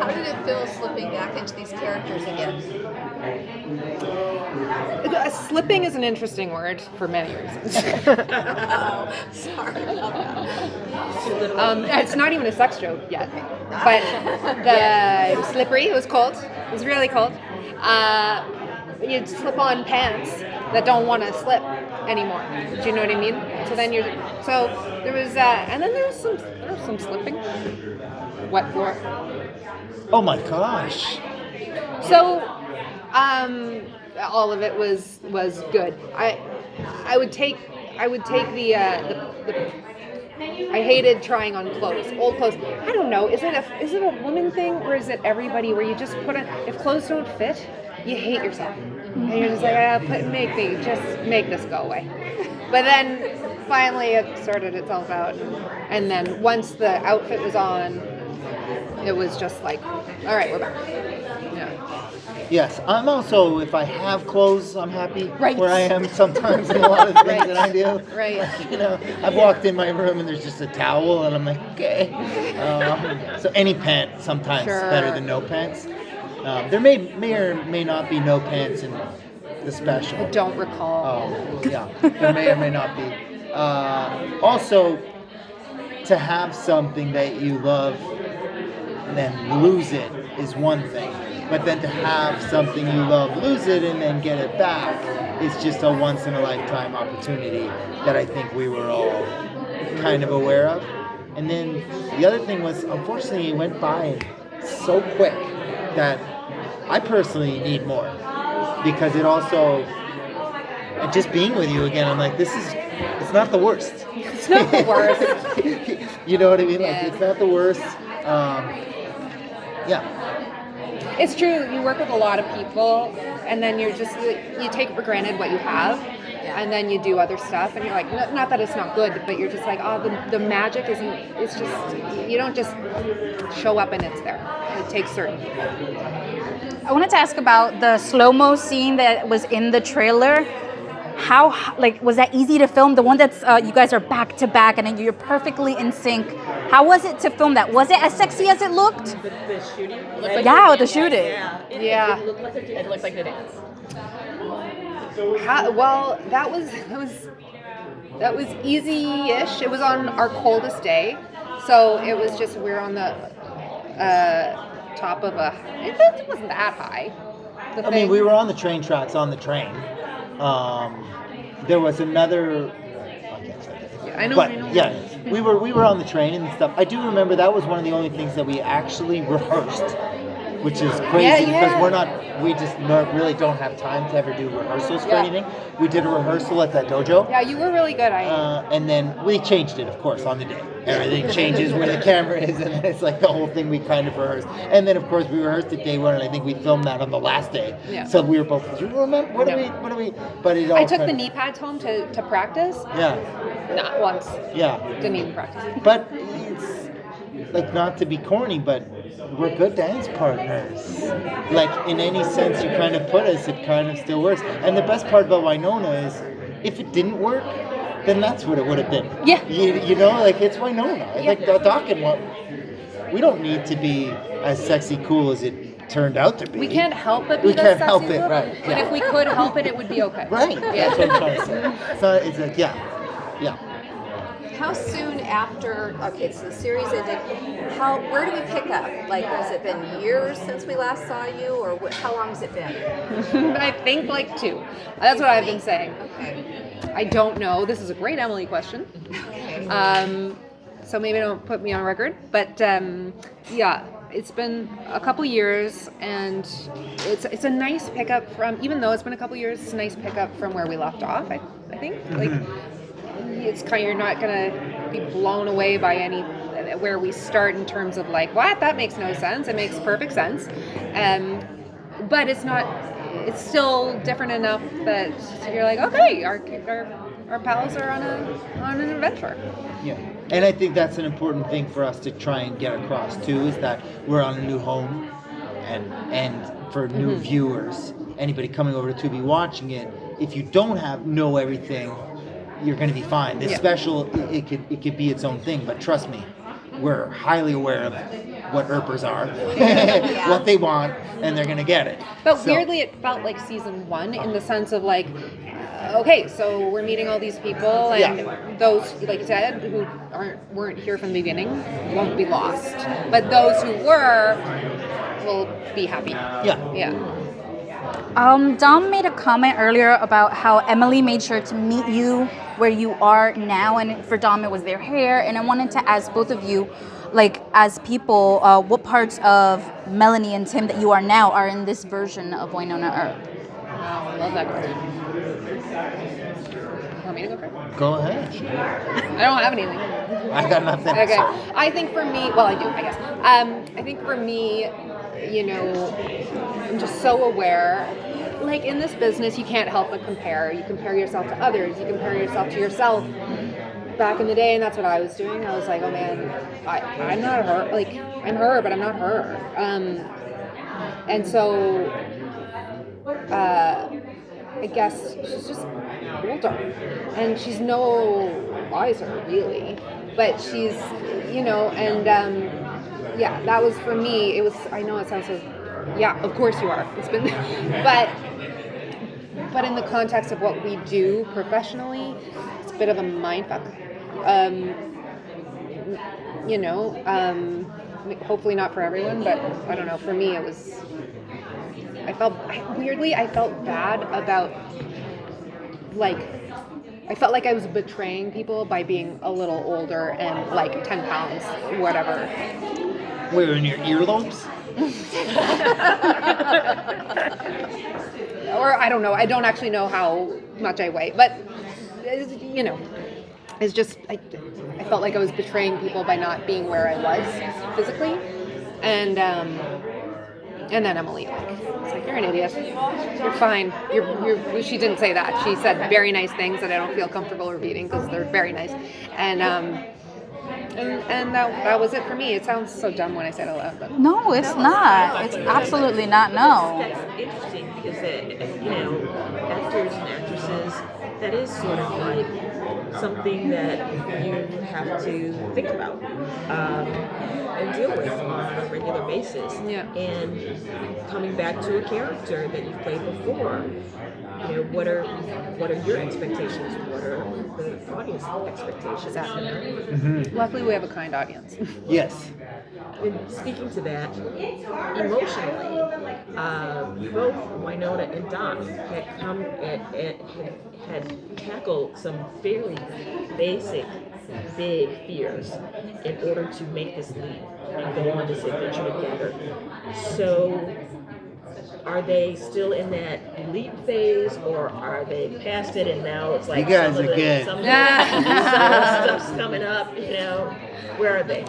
how did it feel slipping back into these characters again? Slipping is an interesting word for many reasons. Sorry. It's not even a sex joke yet, but it was slippery. It was cold. It was really cold. You'd slip on pants that don't want to slip anymore. Do you know what I mean? So then there was and then there was some slipping. Wet floor. Oh my gosh. So, all of it was good. I would take the I hated trying on clothes, old clothes. I don't know. Is it a woman thing or is it everybody where you just put on, if clothes don't fit, you hate yourself and you're just like make this go away. But then finally it sorted itself out, and then once the outfit was on, it was just like, all right, we're back. Yeah. Yes, I'm also, if I have clothes, I'm happy Right. where I am sometimes in a lot of things that I do. Right. Like, I've walked in my room and there's just a towel and I'm like, okay. So any pants sometimes Sure. better than no pants. There may or may not be no pants in the special. I don't recall. Yeah, there may or may not be. Also, to have something that you love and then lose it is one thing. But then to have something you love, lose it, and then get it back is just a once-in-a-lifetime opportunity that I think we were all kind of aware of. And then the other thing was, unfortunately, it went by so quick that I personally need more. Because it also, just being with you again, I'm like, it's not the worst. It's not the worst. You know what I mean? Yeah. Like, it's not the worst. Yeah. It's true. You work with a lot of people, and then you take for granted what you have, and then you do other stuff, and you're like, not that it's not good, but you're just like, the magic isn't. It's just, you don't just show up and it's there. It takes certain people. I wanted to ask about the slow-mo scene that was in the trailer. How, was that easy to film? The one that's you guys are back to back and then you're perfectly in sync. How was it to film that? Was it as sexy as it looked? The shooting? Yeah, the shooting. Yeah. It looked like the dance. Well, that was easy-ish. It was on our coldest day, so it was just we're on the top of it wasn't that high. I mean, we were on the train tracks on the train. There was another. I can't say that. Yeah, I know. But I know. yeah, we were on the train and stuff. I do remember that was one of the only things that we actually rehearsed, which is crazy because we just really don't have time to ever do rehearsals for anything. We did a rehearsal at that dojo. Yeah, you were really good. And then we changed it, of course, on the day. Everything changes where the camera is, and it's like the whole thing we kind of rehearsed. And then, of course, we rehearsed it day one, and I think we filmed that on the last day. Yeah. So we were both, do you remember? What do we? But it all I took kind the knee pads home to practice. Yeah. Not once. Yeah. Didn't even practice. But it's, like, not to be corny, but we're good dance partners. Like, in any sense you kind of put us, it kind of still works. And the best part about Wynonna is, if it didn't work, then that's what it would have been. Yeah. You know, like, it's Wynonna. Yeah. Like, Doc and what, we don't need to be as sexy cool as it turned out to be. We can't help it. We can't help it, right. But if we could help it, it would be okay. Right. Yeah. That's what I'm trying to say. So it's like, yeah. How soon after, so the series ended, where do we pick up? Like, has it been years since we last saw you, or how long has it been? I think like 2. That's what I've been saying. Okay. I don't know. This is a great Emily question. Okay. So maybe don't put me on record. But yeah, it's been a couple years, and it's a nice pickup from, even though it's been a couple years, it's a nice pickup from where we left off, I think. Like, it's kind of, you're not gonna be blown away by where we start in terms of like, what? That makes no sense. It makes perfect sense. But it's still different enough that you're like, okay, our pals are on an adventure. Yeah, and I think that's an important thing for us to try and get across too, is that we're on a new home, and for new viewers, anybody coming over to Tubi watching it, if you don't know everything, you're going to be fine. This special, it could be its own thing, but trust me, we're highly aware of what Earpers are, what they want, and they're gonna get it. But So- weirdly, it felt like season 1 in the sense of like, okay, so we're meeting all these people, and those, like you said, who weren't here from the beginning, won't be lost. But those who were will be happy. Yeah. Dom made a comment earlier about how Emily made sure to meet you where you are now, and for Dom it was their hair. And I wanted to ask both of you, like as people, what parts of Melanie and Tim that you are now are in this version of Wynonna Earp? Wow, I love that question. Want me to go first? Go ahead. I don't have anything. I got nothing. Okay. I think for me, well, I do, I guess. I think for me, you know, I'm just so aware. Like in this business, you can't help but compare. You compare yourself to others. You compare yourself to yourself. Back in the day, and that's what I was doing. I was like, oh man, I'm not her. Like I'm her, but I'm not her. And so, I guess she's just older, and she's no wiser really. But she's, you know, and yeah, that was for me. It was. I know it sounds so. Yeah, of course you are. It's been, but in the context of what we do professionally, it's a bit of a mindfuck. You know, hopefully not for everyone, but I don't know. For me, it was. I felt bad about, like, I felt like I was betraying people by being a little older and like 10 pounds, whatever. Where, in your earlobes? Or I don't know. I don't actually know how much I weigh, but you know, it's just I felt like I was betraying people by not being where I was physically, and then Emily was like, "You're an idiot. You're fine. You're." She didn't say that. She said very nice things that I don't feel comfortable repeating because they're very nice, and that was it for me. It sounds so dumb when I say it out loud, but No, it's not. It's absolutely not. No. That's interesting because, you know, actors and actresses, that is sort of like something that you have to think about and deal with on a regular basis. Yeah. And coming back to a character that you've played before, you know, what are your expectations? What are the audience expectations? Exactly. You know? Mm-hmm. luckily we have a kind audience. Yes. And speaking to that, emotionally, both Wynonna and Dom had come had tackled some fairly basic, big fears in order to make this leap and go on this adventure together. So, are they still in that leap phase, or are they past it and now it's like You guys some of are good. some of the stuff's coming up, you know? Where are they?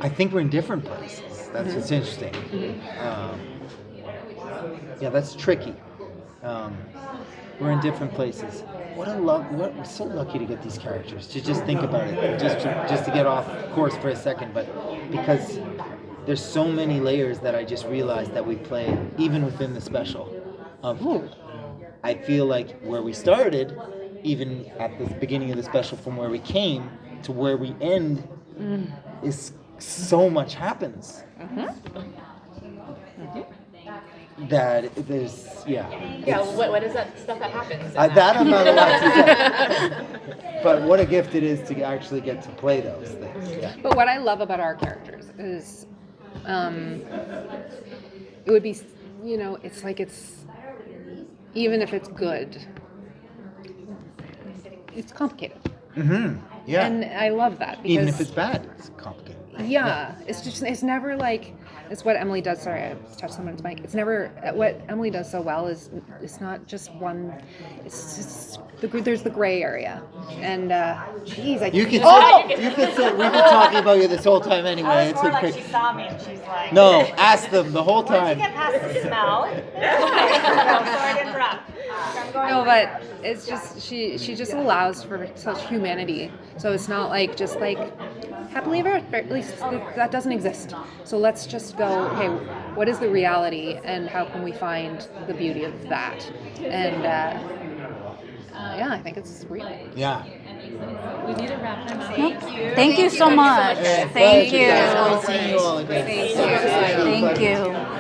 I think we're in different places. That's what's interesting. Yeah, that's tricky. We're in different places. We're so lucky to get these characters. To just think about it, just to get off course for a second, but because there's so many layers that I just realized that we play, even within the special. I feel like where we started, even at the beginning of the special, from where we came to where we end, is so much happens. That there's, Yeah, what is that stuff that happens? that I'm not allowed to say. But what a gift it is to actually get to play those things. Yeah. But what I love about our characters is, it would be, you know, it's like even if it's good, it's complicated. Yeah. And I love that because Even if it's bad, it's complicated. yeah, it's never like, it's what Emily does. Sorry, I touched someone's mic. It's never, what Emily does so well is it's not just one. It's just there's the gray area, and geez, You can say we've been talking about you this whole time anyway. I was It's more like crazy. she saw me and she's like, No, ask them the whole Once you time. get past the smell. Sorry to interrupt. I'm going No, but it's just she just allows for such humanity. So it's not like just like happily ever after. At least that doesn't exist. So let's just go. Okay, what is the reality, and how can we find the beauty of that? And yeah, I think it's real. Yeah. We need to wrap them up. Thank you so much. Yeah, Thank pleasure, guys. you. Great seeing you all again. Thank you.